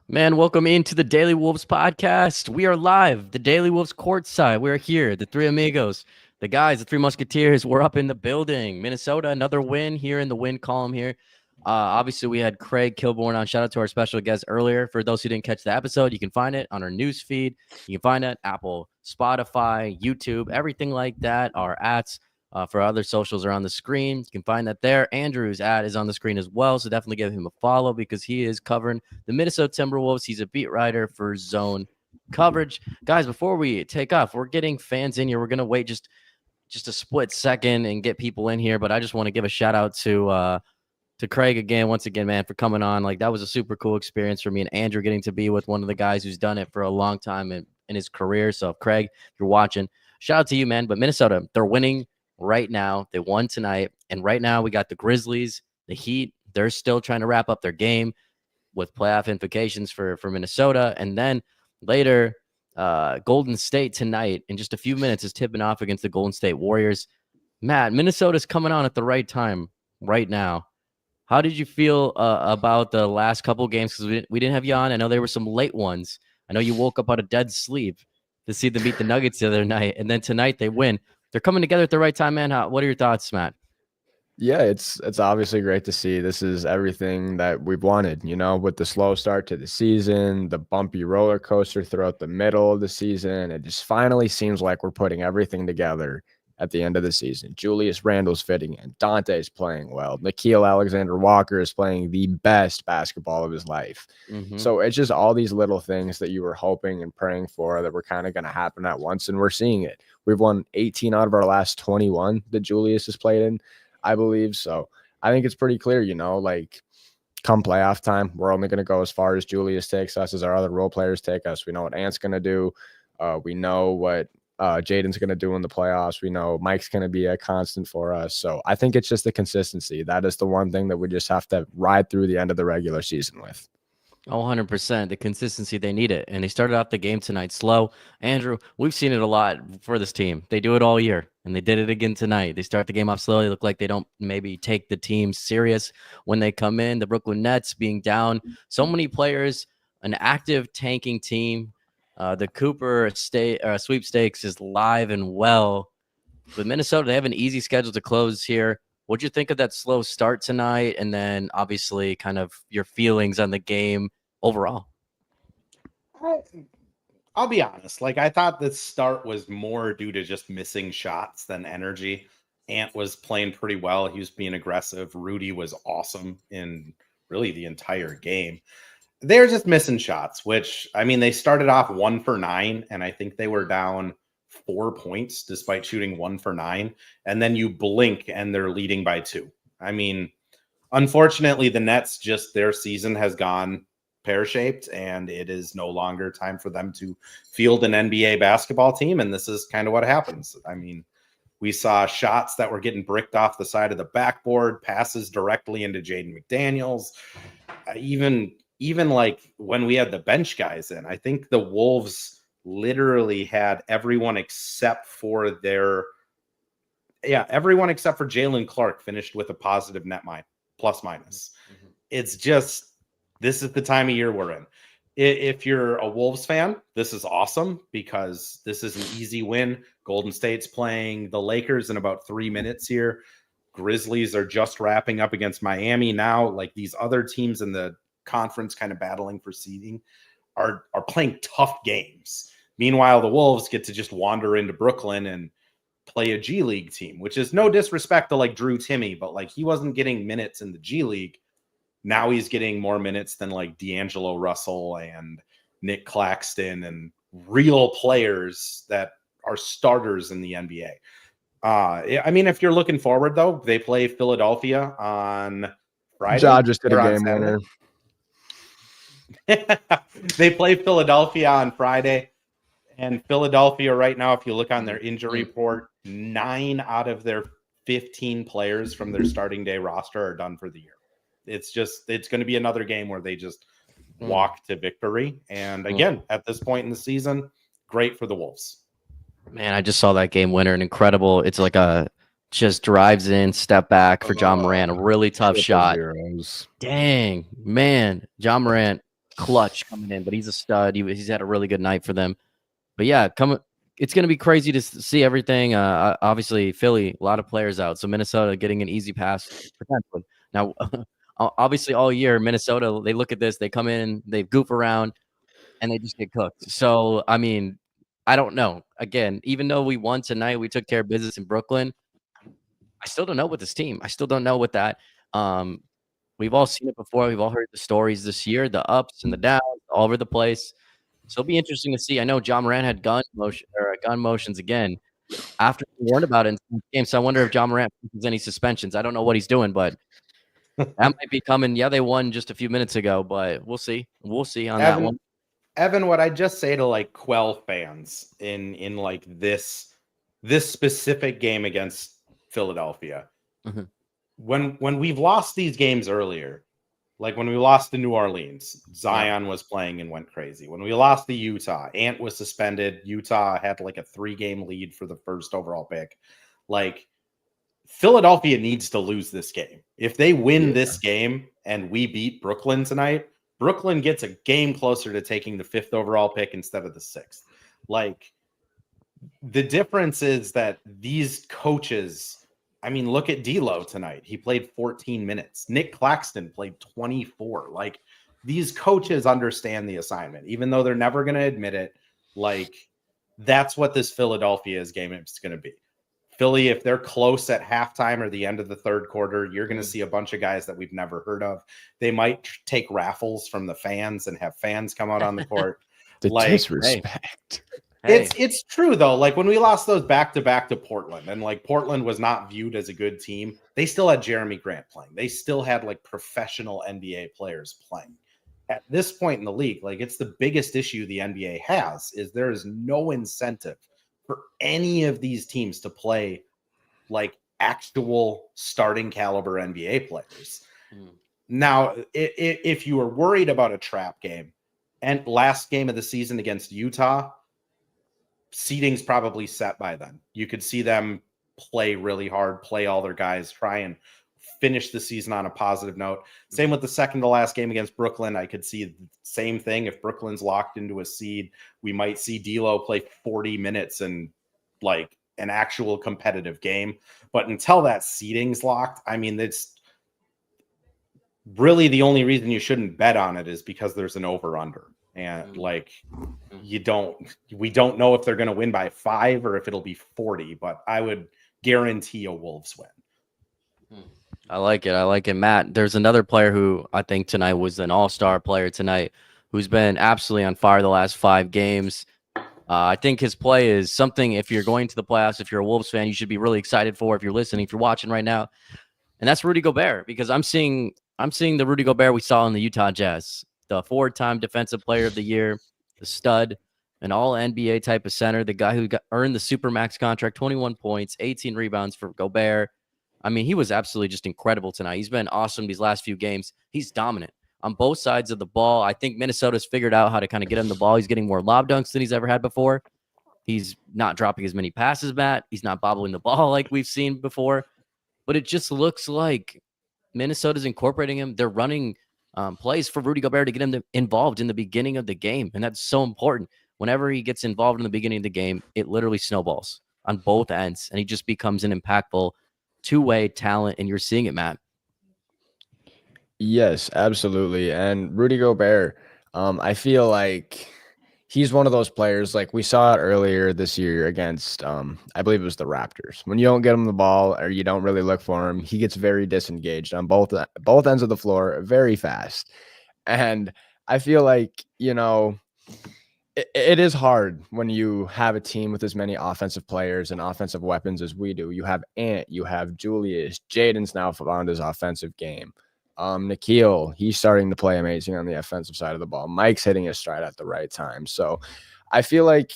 Man, welcome into the Daily Wolves podcast. We are live, the Daily Wolves courtside. We're here, the three amigos, the guys, the three musketeers. We're up in the building. Minnesota, another win here in the win column here. Obviously, we had Craig Kilborn on. Shout out to our special guest earlier. For those who didn't catch the episode, you can find it on our news feed. You can find it Apple, Spotify, YouTube, everything like that. Our ads for other socials are on the screen. You can find that there. Andrew's ad is on the screen as well, so definitely give him a follow because he is covering the Minnesota Timberwolves. He's a beat writer for Zone Coverage. Guys, before we take off, we're getting fans in here. We're going to wait just a split second and get people in here, but I just want to give a shout out to Craig again, once again, man, for coming on. Like, that was a super cool experience for me and Andrew getting to be with one of the guys who's done it for a long time in his career. So, Craig, if you're watching, shout out to you, man. But Minnesota, they're winning right now. They won tonight. And right now we got the Grizzlies, the Heat. They're still trying to wrap up their game with playoff implications for Minnesota. And then later, Golden State tonight in just a few minutes is tipping off against the Golden State Warriors. Matt, Minnesota's coming on at the right time right now. How did you feel about the last couple games? Because we didn't have you on. I know there were some late ones. I know you woke up out of dead sleep to see them beat the Nuggets the other night. And then tonight they win. They're coming together at the right time, man. What are your thoughts, Matt? Yeah, it's obviously great to see. This is everything that we've wanted, with the slow start to the season, the bumpy roller coaster throughout the middle of the season. It just finally seems like we're putting everything together at the end of the season. Julius Randle's fitting in. Dante's playing well. Nickeil Alexander-Walker is playing the best basketball of his life. Mm-hmm. So it's just all these little things that you were hoping and praying for that were kind of going to happen at once, and we're seeing it. We've won 18 out of our last 21 that Julius has played in, I believe. So I think it's pretty clear, come playoff time, we're only going to go as far as Julius takes us, as our other role players take us. We know what Ant's going to do. We know what Jaden's going to do in the playoffs. We know Mike's going to be a constant for us. So I think it's just the consistency. That is the one thing that we just have to ride through the end of the regular season with. Oh, 100%. The consistency, they need it. And they started off the game tonight slow. Andrew, we've seen it a lot for this team. They do it all year, and they did it again tonight. They start the game off slow. They look like they don't maybe take the team serious when they come in. The Brooklyn Nets being down. So many players, an active tanking team. The Cooper sweepstakes is live and well. With Minnesota, they have an easy schedule to close here. What'd you think of that slow start tonight? And then obviously kind of your feelings on the game overall. I'll be honest. I thought this start was more due to just missing shots than energy. Ant was playing pretty well. He was being aggressive. Rudy was awesome in really the entire game. They're just missing shots, which, they started off 1 for 9, and I think they were down 4 points despite shooting 1 for 9. And then you blink and they're leading by 2. Unfortunately, the Nets, their season has gone pear-shaped, and it is no longer time for them to field an NBA basketball team. And this is kind of what happens. We saw shots that were getting bricked off the side of the backboard, passes directly into Jaden McDaniels. Even when we had the bench guys in, I think the Wolves literally had everyone except for Jalen Clark finished with a positive net plus minus. Mm-hmm. It's just, this is the time of year we're in. If you're a Wolves fan, this is awesome because this is an easy win. Golden State's playing the Lakers in about 3 minutes here. Grizzlies are just wrapping up against Miami now. These other teams in the conference kind of battling for seeding are playing tough games. Meanwhile, the Wolves get to just wander into Brooklyn and play a G League team, which is no disrespect to Drew Timme, but he wasn't getting minutes in the G League. Now he's getting more minutes than D'Angelo Russell and Nick Claxton and real players that are starters in the NBA. If you're looking forward though, they play Philadelphia on Friday. Ja just did a game winner. They play Philadelphia on Friday, and Philadelphia right now, if you look on their injury report, 9 out of their 15 players from their starting day roster are done for the year. It's going to be another game where they just walk to victory. And again, at this point in the season, great for the Wolves. Man, I just saw that game winner, an incredible. It's like a just drives in, step back for John Morant, a really tough shot. Zeros. Dang, man, John Morant, clutch coming in, but he's a stud. He's had a really good night for them. But yeah, it's going to be crazy to see everything. Obviously, Philly, a lot of players out, so Minnesota getting an easy pass potentially. Now, obviously, all year Minnesota, they look at this, they come in, they goof around, and they just get cooked. So, I mean, I don't know. Again, even though we won tonight, we took care of business in Brooklyn. I still don't know with this team. I still don't know with that. We've all seen it before. We've all heard the stories this year, the ups and the downs, all over the place. So it'll be interesting to see. I know John Morant had gun motions again after we warned about it in the game. So I wonder if John Morant has any suspensions. I don't know what he's doing, but that might be coming. Yeah, they won just a few minutes ago, but we'll see. We'll see on that one. Evan, what I just say to like quell fans in like this specific game against Philadelphia, when we've lost these games earlier, like when we lost to New Orleans, Zion was playing and went crazy. When we lost to Utah, Ant was suspended. Utah had like a 3-game lead for the first overall pick. Like Philadelphia needs to lose this game. If they win this game and we beat Brooklyn tonight, Brooklyn gets a game closer to taking the 5th overall pick instead of the 6th. Like the difference is that these coaches, I mean, look at D'Lo tonight. He played 14 minutes. Nick Claxton played 24. Like these coaches understand the assignment, even though they're never going to admit it. Like that's what this Philadelphia's game is going to be. Philly, if they're close at halftime or the end of the third quarter, you're going to see a bunch of guys that we've never heard of. They might take raffles from the fans and have fans come out on the court. The disrespect. Hey. It's true though. Like when we lost those back-to-back to Portland, and like Portland was not viewed as a good team, they still had Jeremy Grant playing. They still had like professional NBA players playing. At this point in the league, like it's the biggest issue the NBA has is there is no incentive for any of these teams to play like actual starting caliber NBA players. Now, if you were worried about a trap game and last game of the season against Utah, seeding's probably set by then. You could see them play really hard, play all their guys, try and finish the season on a positive note. Same with the second to last game against Brooklyn. I could see the same thing. If Brooklyn's locked into a seed, we might see D'Lo play 40 minutes and like an actual competitive game. But until that seeding's locked, I mean, it's really the only reason you shouldn't bet on it is because there's an over-under. And like we don't know if they're going to win by 5 or if it'll be 40, but I would guarantee a Wolves win. I like it. Matt, there's another player who I think tonight was an all-star player tonight who's been absolutely on fire the last 5 games. I think his play is something, if you're going to the playoffs, if you're a Wolves fan, you should be really excited for, if you're listening, if you're watching right now. And that's Rudy Gobert, because I'm seeing the Rudy Gobert we saw in the Utah Jazz, the 4-time defensive player of the year, the stud, an all NBA type of center, the guy who earned the Supermax contract, 21 points, 18 rebounds for Gobert. I mean, he was absolutely just incredible tonight. He's been awesome these last few games. He's dominant on both sides of the ball. I think Minnesota's figured out how to kind of get him the ball. He's getting more lob dunks than he's ever had before. He's not dropping as many passes, Matt. He's not bobbling the ball like we've seen before. But it just looks like Minnesota's incorporating him. They're running plays for Rudy Gobert to get him involved in the beginning of the game. And that's so important. Whenever he gets involved in the beginning of the game, it literally snowballs on both ends. And he just becomes an impactful two-way talent. And you're seeing it, Matt. Yes, absolutely. And Rudy Gobert, I feel like he's one of those players, like we saw it earlier this year against, I believe it was the Raptors. When you don't get him the ball or you don't really look for him, he gets very disengaged on both ends of the floor very fast. And I feel like, it is hard when you have a team with as many offensive players and offensive weapons as we do. You have Ant, you have Julius, Jaden's now found his offensive game. Nikhil, he's starting to play amazing on the offensive side of the ball. Mike's hitting his stride at the right time. So I feel like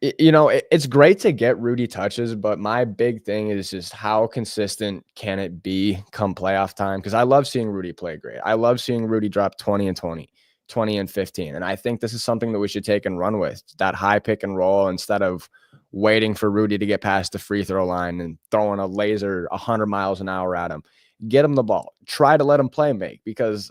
It's great to get Rudy touches, but my big thing is just how consistent can it be come playoff time? Because I love seeing Rudy play great. I love seeing Rudy drop 20 and 20, 20 and 15. And I think this is something that we should take and run with, that high pick and roll, instead of waiting for Rudy to get past the free throw line and throwing a laser 100 miles an hour at him. Get him the ball. Try to let him play make, because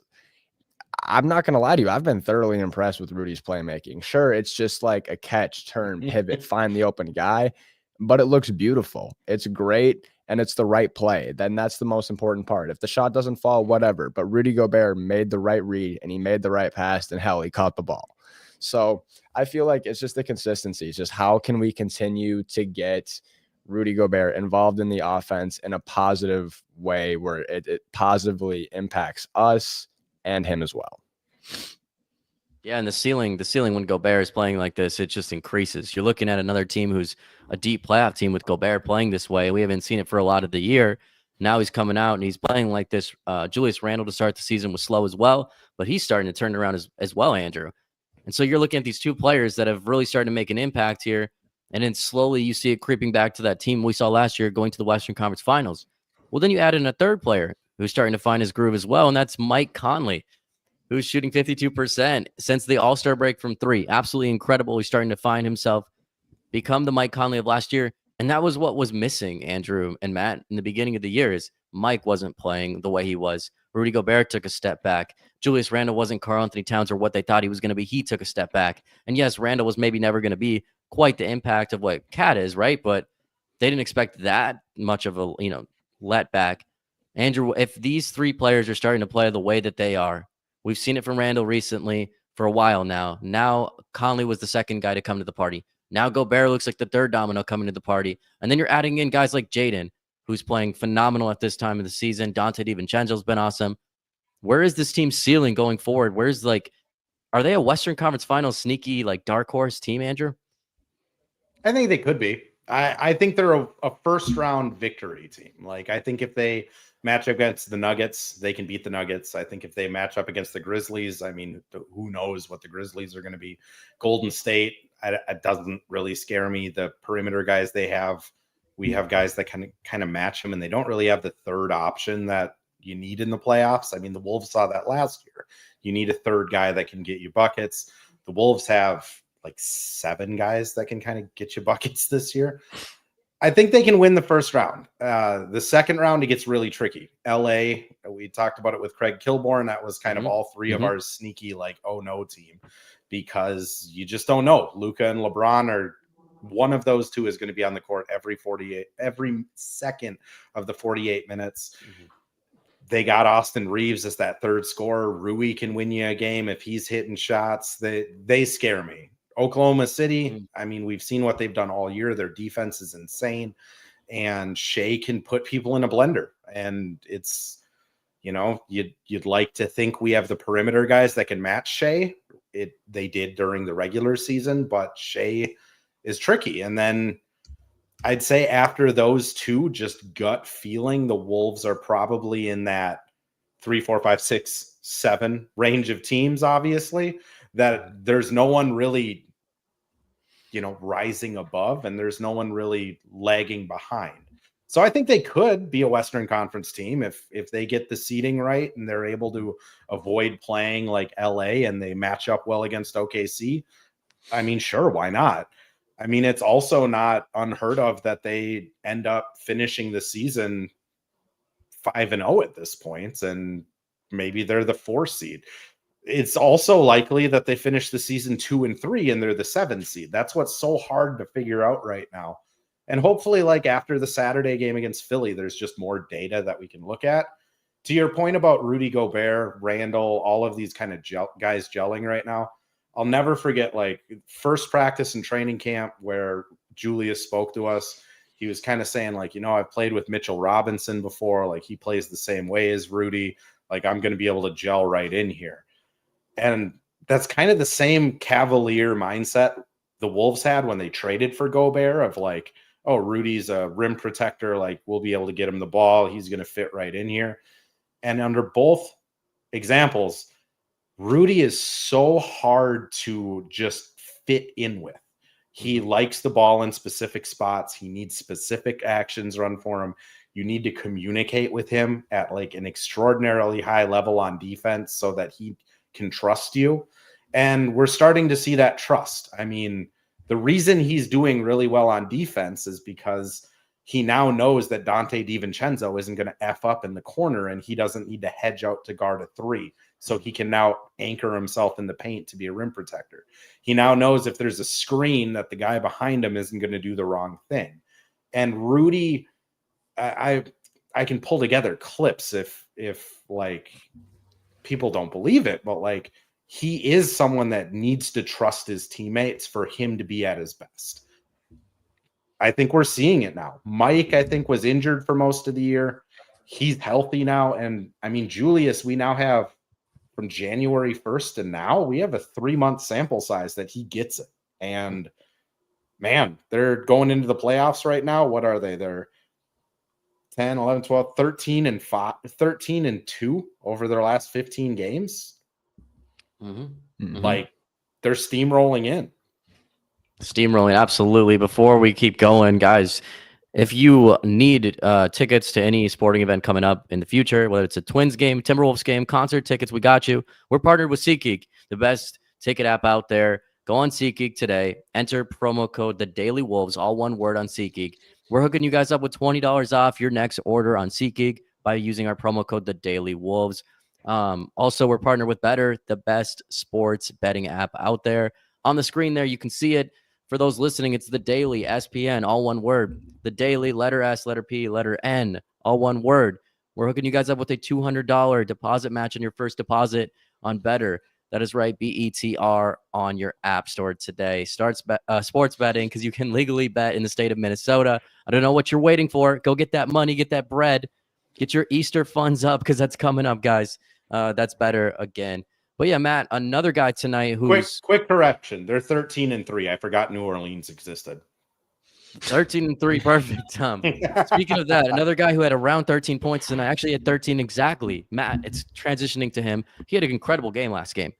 I'm not going to lie to you, I've been thoroughly impressed with Rudy's playmaking. Sure, it's just like a catch, turn, pivot, find the open guy, but it looks beautiful. It's great, and it's the right play. Then that's the most important part. If the shot doesn't fall, whatever, but Rudy Gobert made the right read, and he made the right pass, and hell, he caught the ball. So I feel like it's just the consistency. It's just how can we continue to get Rudy Gobert involved in the offense in a positive way where it positively impacts us and him as well. Yeah, and the ceiling when Gobert is playing like this, it just increases. You're looking at another team who's a deep playoff team with Gobert playing this way. We haven't seen it for a lot of the year. Now he's coming out and he's playing like this. Julius Randle to start the season was slow as well, but he's starting to turn around as well, Andrew. And so you're looking at these two players that have really started to make an impact here. And then slowly you see it creeping back to that team we saw last year going to the Western Conference Finals. Well, then you add in a third player who's starting to find his groove as well, and that's Mike Conley, who's shooting 52% since the All-Star break from three. Absolutely incredible. He's starting to find himself, become the Mike Conley of last year. And that was what was missing, Andrew and Matt, in the beginning of the year, is Mike wasn't playing the way he was. Rudy Gobert took a step back. Julius Randle wasn't Karl-Anthony Towns or what they thought he was going to be. He took a step back. And yes, Randle was maybe never going to be quite the impact of what Cat is, right? But they didn't expect that much of a, let back. Andrew, if these three players are starting to play the way that they are, we've seen it from Randle recently for a while now. Now Conley was the second guy to come to the party. Now Gobert looks like the third domino coming to the party. And then you're adding in guys like Jaden, who's playing phenomenal at this time of the season. Dante DiVincenzo's been awesome. Where is this team ceiling going forward? Are they a Western Conference Finals sneaky, dark horse team, Andrew? I think they could be. I think they're a first round victory team. I think if they match up against the Nuggets, they can beat the Nuggets. I think if they match up against the Grizzlies, I mean, who knows what the Grizzlies are going to be. Golden State, it doesn't really scare me. The perimeter guys they have, we have guys that kind of match them, and they don't really have the third option that you need in the playoffs. I mean, the Wolves saw that last year. You need a third guy that can get you buckets. The Wolves have 7 guys that can kind of get you buckets this year. I think they can win the first round. The second round, it gets really tricky. LA, we talked about it with Craig Kilborn. That was kind of all three of our sneaky, oh no team, because you just don't know. Luka and LeBron are one of those two is going to be on the court every second of the 48 minutes. They got Austin Reeves as that third scorer. Rui can win you a game if he's hitting shots. They scare me. Oklahoma City, I mean, we've seen what they've done all year. Their defense is insane, and Shea can put people in a blender. And it's, you'd like to think we have the perimeter guys that can match Shea. They did during the regular season, but Shea is tricky. And then I'd say after those two, just gut feeling, the Wolves are probably in that 3, 4, 5, 6, 7 range of teams, obviously, that there's no one really, rising above, and there's no one really lagging behind. So I think they could be a Western Conference team if they get the seeding right and they're able to avoid playing like LA and they match up well against OKC. I mean, sure, why not? I mean, it's also not unheard of that they end up finishing the season 5-0 at this point, and maybe they're the 4 seed. It's also likely that they finish the season 2-3 and they're the 7 seed. That's what's so hard to figure out right now. And hopefully, after the Saturday game against Philly, there's just more data that we can look at. To your point about Rudy Gobert, Randle, all of these kind of guys gelling right now, I'll never forget first practice and training camp where Julius spoke to us. He was kind of saying I've played with Mitchell Robinson before. He plays the same way as Rudy. I'm going to be able to gel right in here. And that's kind of the same cavalier mindset the Wolves had when they traded for Gobert of oh, Rudy's a rim protector. We'll be able to get him the ball. He's going to fit right in here. And under both examples, Rudy is so hard to just fit in with. He likes the ball in specific spots. He needs specific actions run for him. You need to communicate with him at like an extraordinarily high level on defense so that he can trust you. And we're starting to see that trust. I mean, the reason he's doing really well on defense is because he now knows that Dante DiVincenzo isn't going to F up in the corner, and he doesn't need to hedge out to guard a 3. So he can now anchor himself in the paint to be a rim protector. He now knows if there's a screen that the guy behind him isn't going to do the wrong thing. And Rudy, I can pull together clips if like people don't believe it, but like he is someone that needs to trust his teammates for him to be at his best. I think we're seeing it now. Mike, I think, was injured for most of the year. He's healthy now. And I mean, Julius, we now have from January 1st to now, we have a 3-month sample size that he gets it. And man, they're going into the playoffs right now. What are they? They're 10, 11, 12, 13 and 5, 13 and 2 over their last 15 games. Like they're steamrolling in. Steamrolling, absolutely. Before we keep going, guys, if you need tickets to any sporting event coming up in the future, whether it's a Twins game, Timberwolves game, concert tickets, we got you. We're partnered with SeatGeek, the best ticket app out there. Go on SeatGeek today. Enter promo code The Daily Wolves, all one word on SeatGeek. We're hooking you guys up with $20 off your next order on SeatGeek by using our promo code The Daily Wolves. Also, we're partnered with Better, the best sports betting app out there. On the screen there, you can see it. For those listening, it's The Daily, SPN, all one word. The Daily, letter S, letter P, letter N, all one word. We're hooking you guys up with a $200 deposit match on your first deposit on Better. That is right, BETR on your app store today. Start sports betting because you can legally bet in the state of Minnesota. I don't know what you're waiting for. Go get that money, get that bread, get your Easter funds up because that's coming up, guys. That's Better again. But yeah, Matt, another guy tonight who's quick correction. They're 13 and 3. I forgot New Orleans existed. 13 and 3, perfect. Speaking of that, another guy who had around 13 points tonight, actually had 13 exactly. Matt, it's transitioning to him. He had an incredible game last game.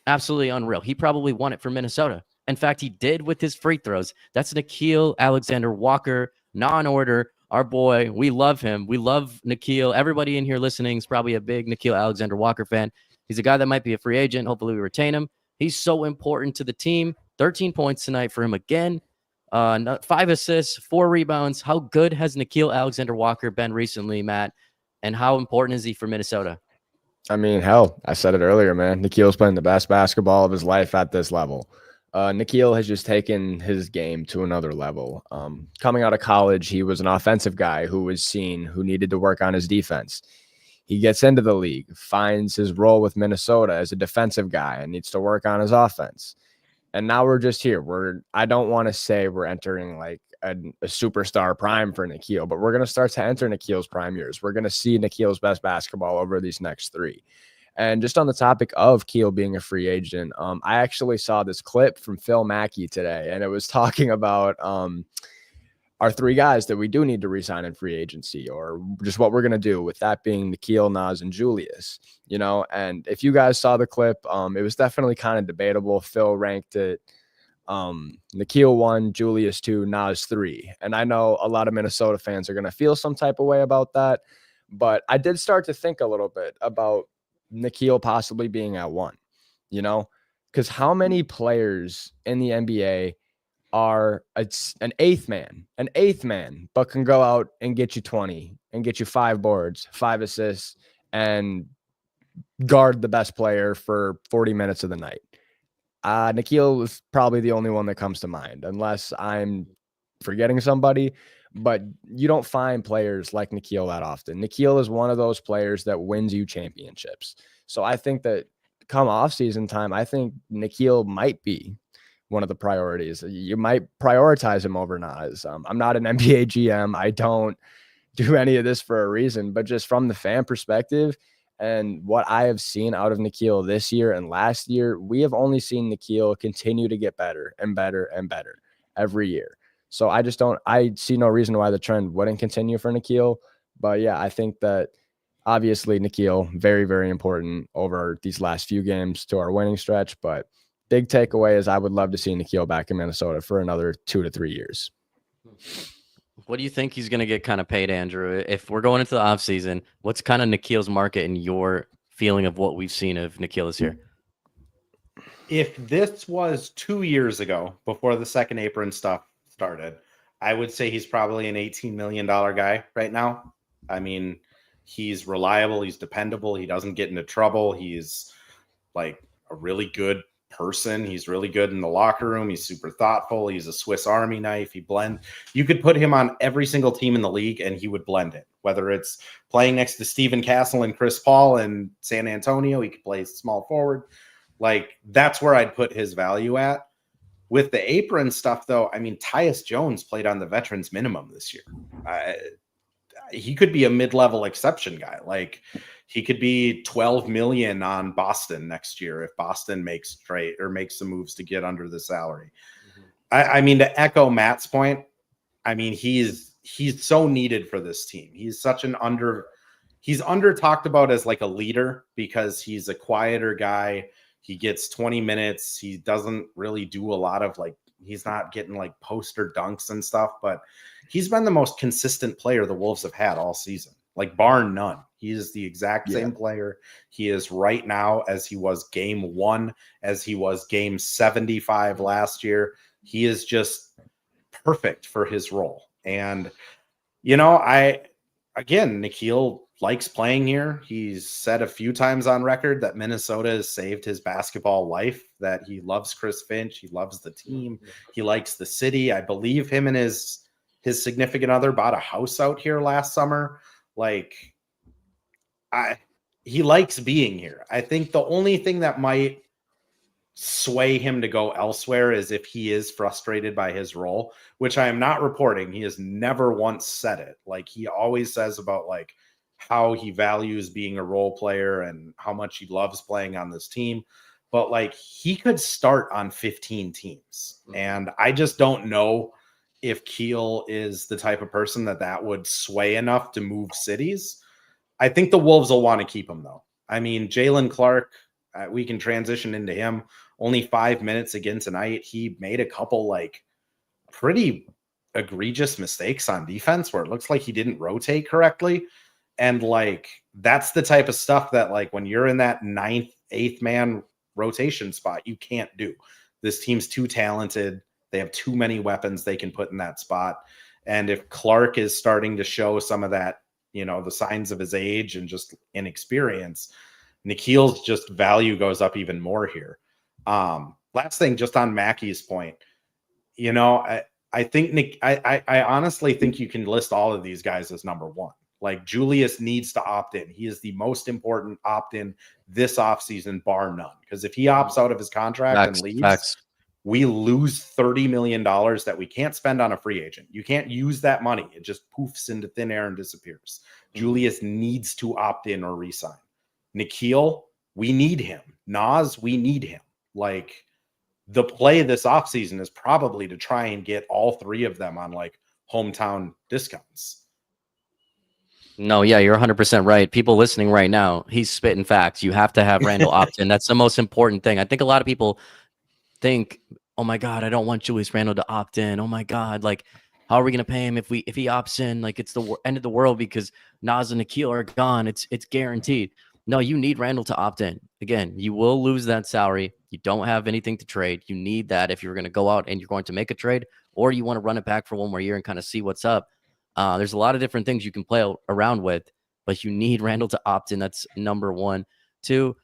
Absolutely unreal. He probably won it for Minnesota. In fact, he did with his free throws. That's Nickeil Alexander-Walker, non-order. Our boy, we love him. We love Nickeil. Everybody in here listening is probably a big Nickeil Alexander-Walker fan. He's a guy that might be a free agent. Hopefully we retain him. He's so important to the team. 13 points tonight for him again. 5 assists, 4 rebounds. How good has Nickeil Alexander-Walker been recently, Matt? And how important is he for Minnesota? I mean, hell, I said it earlier, man. Nickeil's playing the best basketball of his life at this level. Nickeil has just taken his game to another level. Coming out of college, he was an offensive guy who was seen, who needed to work on his defense. He gets into the league, finds his role with Minnesota as a defensive guy and needs to work on his offense. And now we're just here. I don't want to say we're entering like a superstar prime for Nickeil, but we're going to start to enter Nickeil's prime years. We're going to see Nickeil's best basketball over these next 3. And just on the topic of Keel being a free agent, I actually saw this clip from Phil Mackey today, and it was talking about our 3 guys that we do need to re-sign in free agency, or just what we're going to do, with that being Nickeil, Naz, and Julius, you know. And if you guys saw the clip, it was definitely kind of debatable. Phil ranked it Nickeil 1, Julius 2, Naz 3. And I know a lot of Minnesota fans are going to feel some type of way about that, but I did start to think a little bit about Nickeil possibly being at 1, you know, because how many players in the NBA are an eighth man, but can go out and get you 20 and get you 5 boards, 5 assists, and guard the best player for 40 minutes of the night. Nickeil is probably the only one that comes to mind, unless I'm forgetting somebody, but you don't find players like Nickeil that often. Nickeil is one of those players that wins you championships. So I think that come off-season time, I think Nickeil might be one of the priorities. You might prioritize him over Naz. I'm not an NBA GM. I don't do any of this for a reason, but just from the fan perspective and what I have seen out of Nickeil this year and last year, we have only seen Nickeil continue to get better and better and better every year. So I see no reason why the trend wouldn't continue for Nickeil. But yeah, I think that obviously Nickeil, very, very important over these last few games to our winning stretch. But big takeaway is I would love to see Nickeil back in Minnesota for another 2 to 3 years. What do you think he's going to get kind of paid, Andrew? If we're going into the offseason, what's kind of Nickeil's market and your feeling of what we've seen of Nickeil this year? If this was 2 years ago, before the second apron stuff started, I would say he's probably an $18 million guy right now. I mean, he's reliable. He's dependable. He doesn't get into trouble. He's like a really good person. He's really good in the locker room. He's super thoughtful. He's a Swiss Army knife. He blends. You could put him on every single team in the league and he would blend it. Whether it's playing next to Steven Castle and Chris Paul in San Antonio, he could play small forward. Like, that's where I'd put his value at. With the apron stuff, though, I mean, Tyus Jones played on the veterans minimum this year. He could be a mid-level exception guy. Like, he could be 12 million on Boston next year if Boston makes some moves to get under the salary. Mm-hmm. I mean, to echo Matt's point, I mean, he's so needed for this team. He's such an he's under talked about as like a leader because he's a quieter guy. He gets 20 minutes. He doesn't really do a lot of he's not getting like poster dunks and stuff, but he's been the most consistent player the Wolves have had all season, like bar none. He is the exact same player he is right now as he was game 1, as he was game 75 last year. He is just perfect for his role. And, Nickeil likes playing here. He's said a few times on record that Minnesota has saved his basketball life, that he loves Chris Finch. He loves the team. He likes the city. I believe him and his significant other bought a house out here last summer. He likes being here. I think the only thing that might sway him to go elsewhere is if he is frustrated by his role, which I am not reporting. He has never once said it. Like, he always says about how he values being a role player and how much he loves playing on this team. But he could start on 15 teams. And I just don't know if Keel is the type of person that would sway enough to move cities. I think the Wolves will want to keep him, though. I mean, Jalen Clark, we can transition into him. Only 5 minutes again tonight. He made a couple pretty egregious mistakes on defense where it looks like he didn't rotate correctly. And that's the type of stuff that when you're in that 9th, 8th man rotation spot, you can't do. This team's too talented. They have too many weapons they can put in that spot. And if Clark is starting to show some of that, the signs of his age and just inexperience, Nickeil's just value goes up even more here. Last thing, just on Mackey's point, I think I honestly think you can list all of these guys as number 1. Julius needs to opt in. He is the most important opt-in this offseason, bar none. Because if he opts out of his contract and leaves, we lose $30 million that we can't spend on a free agent. You can't use that money. It just poofs into thin air and disappears. Julius needs to opt in or resign. Nickeil, we need him. Nas, we need him. The play this offseason is probably to try and get all 3 of them on hometown discounts. No, yeah, you're 100% right. People listening right now, he's spitting facts. You have to have Randall opt in. That's the most important thing. I think a lot of people think, oh my God, I don't want Julius Randle to opt in. Oh my God, how are we going to pay him if he opts in? It's the end of the world because Nas and Nickeil are gone. It's guaranteed. No, you need Randall to opt in. Again, you will lose that salary. You don't have anything to trade. You need that if you're going to go out and you're going to make a trade, or you want to run it back for one more year and kind of see what's up. There's a lot of different things you can play around with, but you need Randall to opt in. That's number 1. 2,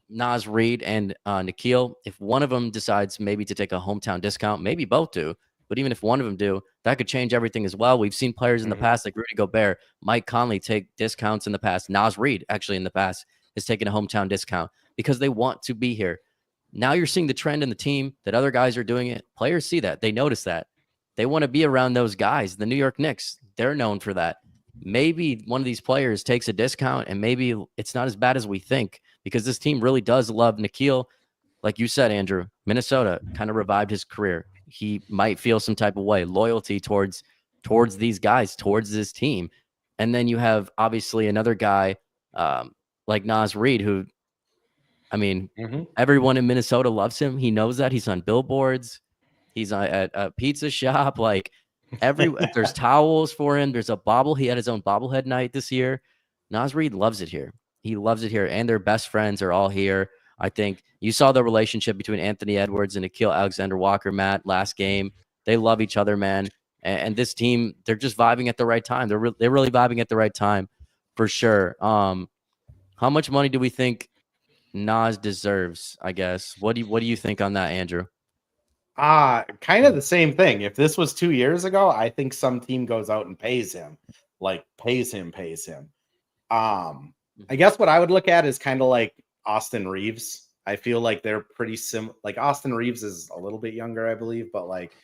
Nas Reed and Nickeil, if one of them decides maybe to take a hometown discount, maybe both do, but even if one of them do, that could change everything as well. We've seen players in the past like Rudy Gobert, Mike Conley take discounts in the past. Nas Reed actually in the past has taken a hometown discount because they want to be here. Now you're seeing the trend in the team that other guys are doing it. Players see that. They notice that. They want to be around those guys. The New York Knicks, they're known for that. Maybe one of these players takes a discount and maybe it's not as bad as we think because this team really does love Nickeil. Like you said, Andrew, Minnesota kind of revived his career. He might feel some type of way, loyalty towards these guys, towards this team. And then you have obviously another guy like Nas Reed, who I mean, Mhm. everyone in Minnesota loves him. He knows that. He's on billboards. He's at a pizza shop. Like there's towels for him. There's a bobble. He had his own bobblehead night this year. Naz Reid loves it here. He loves it here, and their best friends are all here. I think you saw the relationship between Anthony Edwards and Nickeil Alexander-Walker, Matt, last game. They love each other, man. And this team, they're just vibing at the right time. They're really vibing at the right time, for sure. How much money do we think Naz deserves? I guess. What do you think on that, Andrew? Kind of the same thing. If this was 2 years ago, I think some team goes out and pays him. I guess what I would look at is kind of like Austin Reeves. I feel like they're pretty similar. Like Austin Reeves is a little bit younger, I believe, but like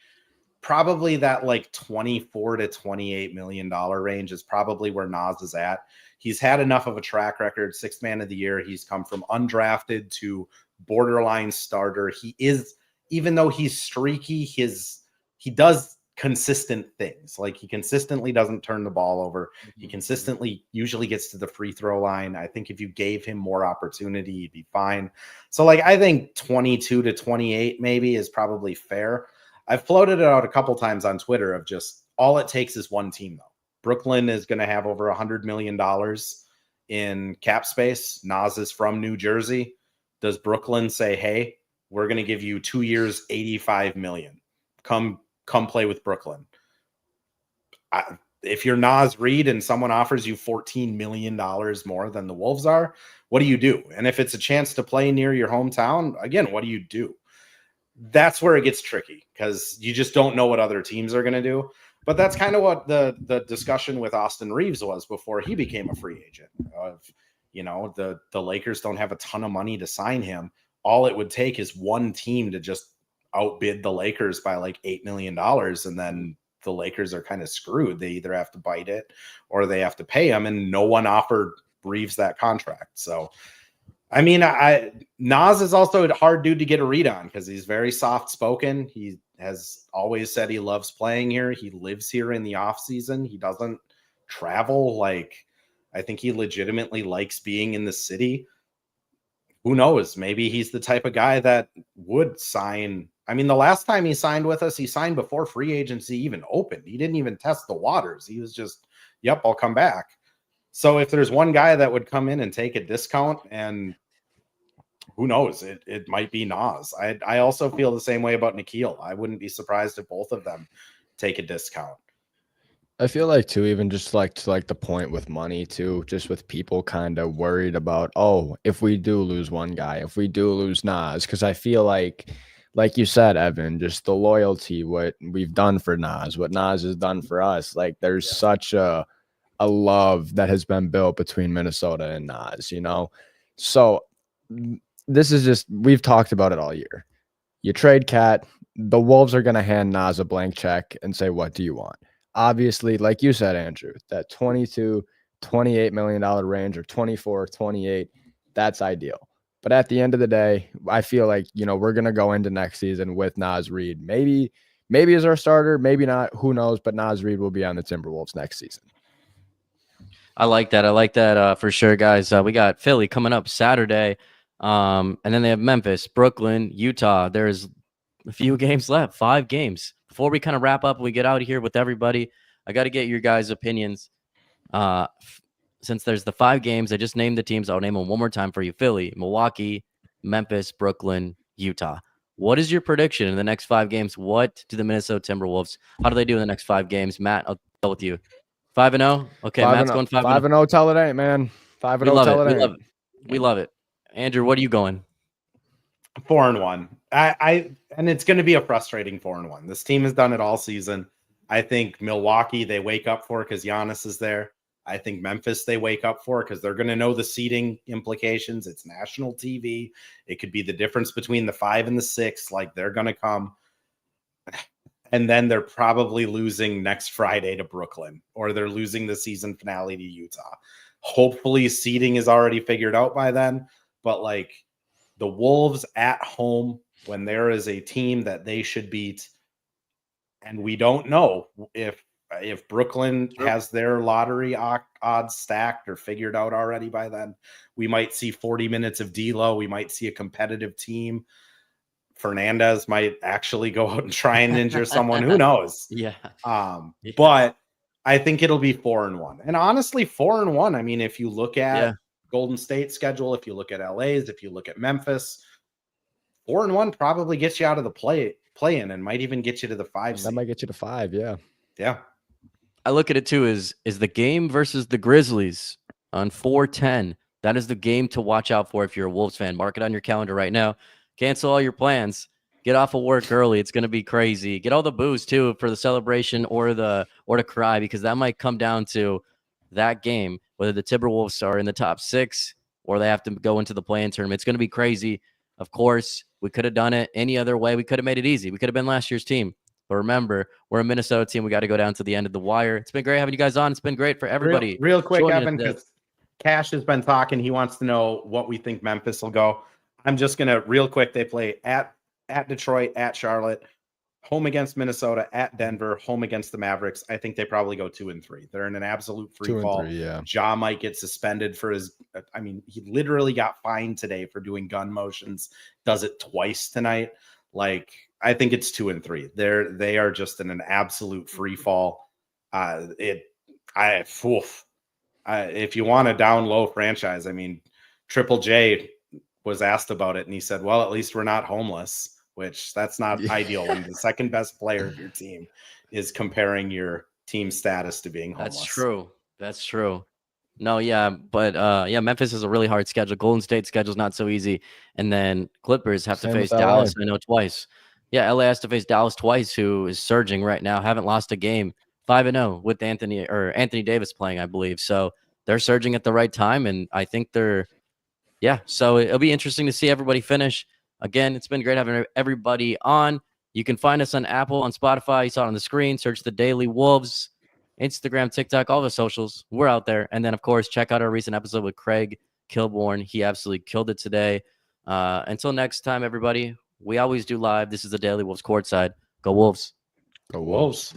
probably that like 24 to 28 million dollar range is probably where Naz is at. He's had enough of a track record, sixth man of the year. He's come from undrafted to borderline starter. He is, even though he's streaky, he does consistent things. Like he consistently doesn't turn the ball over. He consistently usually gets to the free throw line. I think if you gave him more opportunity, he'd be fine. So like I think 22 to 28 maybe is probably fair. I've floated it out a couple times on Twitter of just all it takes is one team though. Brooklyn is going to have over $100 million in cap space. Naz is from New Jersey. Does Brooklyn say, hey, we're going to give you 2 years, $85 million. Come play with Brooklyn. If you're Naz Reid and someone offers you $14 million more than the Wolves are, what do you do? And if it's a chance to play near your hometown, again, what do you do? That's where it gets tricky because you just don't know what other teams are going to do. But that's kind of what the discussion with Austin Reeves was before he became a free agent. The Lakers don't have a ton of money to sign him. All it would take is one team to just outbid the Lakers by like $8 million. And then the Lakers are kind of screwed. They either have to bite it or they have to pay him. And no one offered Reeves that contract. So, I mean, Naz is also a hard dude to get a read on because he's very soft spoken. He has always said he loves playing here. He lives here in the off season. He doesn't travel. Like, I think he legitimately likes being in the city. Who knows? Maybe he's the type of guy that would sign. I mean, the last time he signed with us, he signed before free agency even opened. He didn't even test the waters. He was just, yep, I'll come back. So if there's one guy that would come in and take a discount, and who knows, it might be Naz. I also feel the same way about Nickeil. I wouldn't be surprised if both of them take a discount. I feel like too, even just like to like the point with money too, just with people kind of worried about, oh, if we do lose one guy, if we do lose Naz, because I feel like you said, Evan, just the loyalty, what we've done for Naz, what Naz has done for us, like there's such a love that has been built between Minnesota and Naz, So this is just, we've talked about it all year. You trade Cat, the Wolves are going to hand Naz a blank check and say, what do you want? Obviously, like you said, Andrew, that $22, $28 million range or 24, 28, that's ideal. But at the end of the day, I feel like, we're going to go into next season with Naz Reid. Maybe as our starter, maybe not, who knows, but Naz Reid will be on the Timberwolves next season. I like that for sure, guys. We got Philly coming up Saturday. And then they have Memphis, Brooklyn, Utah. There's a few games left, 5 games. Before we kind of wrap up and we get out of here with everybody, I got to get your guys' opinions. Since there's the 5 games, I just named the teams. I'll name them one more time for you. Philly, Milwaukee, Memphis, Brooklyn, Utah. What is your prediction in the next 5 games? What do the Minnesota Timberwolves, how do they do in the next 5 games? Matt, I'll go with you. 5-0? Okay, Matt's going 5-0. 5-0 tell it ain't, man. 5-0 tell it ain't. We love it. Andrew, what are you going? 4-1. And it's going to be a frustrating 4-1. This team has done it all season. I think Milwaukee, they wake up for because Giannis is there. I think Memphis, they wake up for because they're going to know the seeding implications. It's national TV. It could be the difference between the 5 and the 6. Like, they're going to come. And then they're probably losing next Friday to Brooklyn, or they're losing the season finale to Utah. Hopefully seeding is already figured out by then. But like the Wolves at home, when there is a team that they should beat, and we don't know if if Brooklyn True. has their lottery odds stacked or figured out already by then, we might see 40 minutes of D'Lo. We might see a competitive team. Fernandez might actually go out and try and injure someone. Who knows? Yeah. But I think it'll be 4-1. And honestly, 4-1. I mean, if you look at Golden State schedule, if you look at LA's, if you look at Memphis, 4-1 probably gets you out of the play-in and might even get you to the 5 That seed. might get you to 5. Yeah. Yeah. I look at it too is the game versus the Grizzlies on 4/10. That is the game to watch out for if you're a Wolves fan. Mark it on your calendar right now. Cancel all your plans. Get off of work early. It's going to be crazy. Get all the booze too for the celebration or to cry, because that might come down to that game, whether the Timberwolves are in the top 6 or they have to go into the play-in tournament. It's going to be crazy. Of course, we could have done it any other way. We could have made it easy. We could have been last year's team. But remember, we're a Minnesota team. We got to go down to the end of the wire. It's been great having you guys on. It's been great for everybody. Real quick, joining Evan, us today. because Cash has been talking. He wants to know what we think Memphis will go. I'm just going to, real quick, they play at Detroit, at Charlotte, home against Minnesota, at Denver, home against the Mavericks. I think they probably go 2-3. They're in an absolute free fall. 2-3, yeah. Ja might get suspended for his, I mean, he literally got fined today for doing gun motions. Does it twice tonight. Like, I think it's 2-3. They are just in an absolute free fall. If you want a down low franchise, I mean, Triple J was asked about it and he said, well, at least we're not homeless, which that's not ideal when the second best player of your team is comparing your team status to being homeless. That's true. No, yeah, but Memphis is a really hard schedule. Golden State schedule is not so easy, and then Clippers have to face Dallas. I know twice. Yeah, LA has to face Dallas twice, who is surging right now. Haven't lost a game, 5-0 with Anthony Davis playing, I believe. So they're surging at the right time, and I think so it'll be interesting to see everybody finish. Again, it's been great having everybody on. You can find us on Apple, on Spotify. You saw it on the screen. Search the Daily Wolves. Instagram, TikTok, all the socials. We're out there. And then, of course, check out our recent episode with Craig Kilborn. He absolutely killed it today. Until next time, everybody, we always do live. This is the Daily Wolves Courtside. Go Wolves. Go Wolves.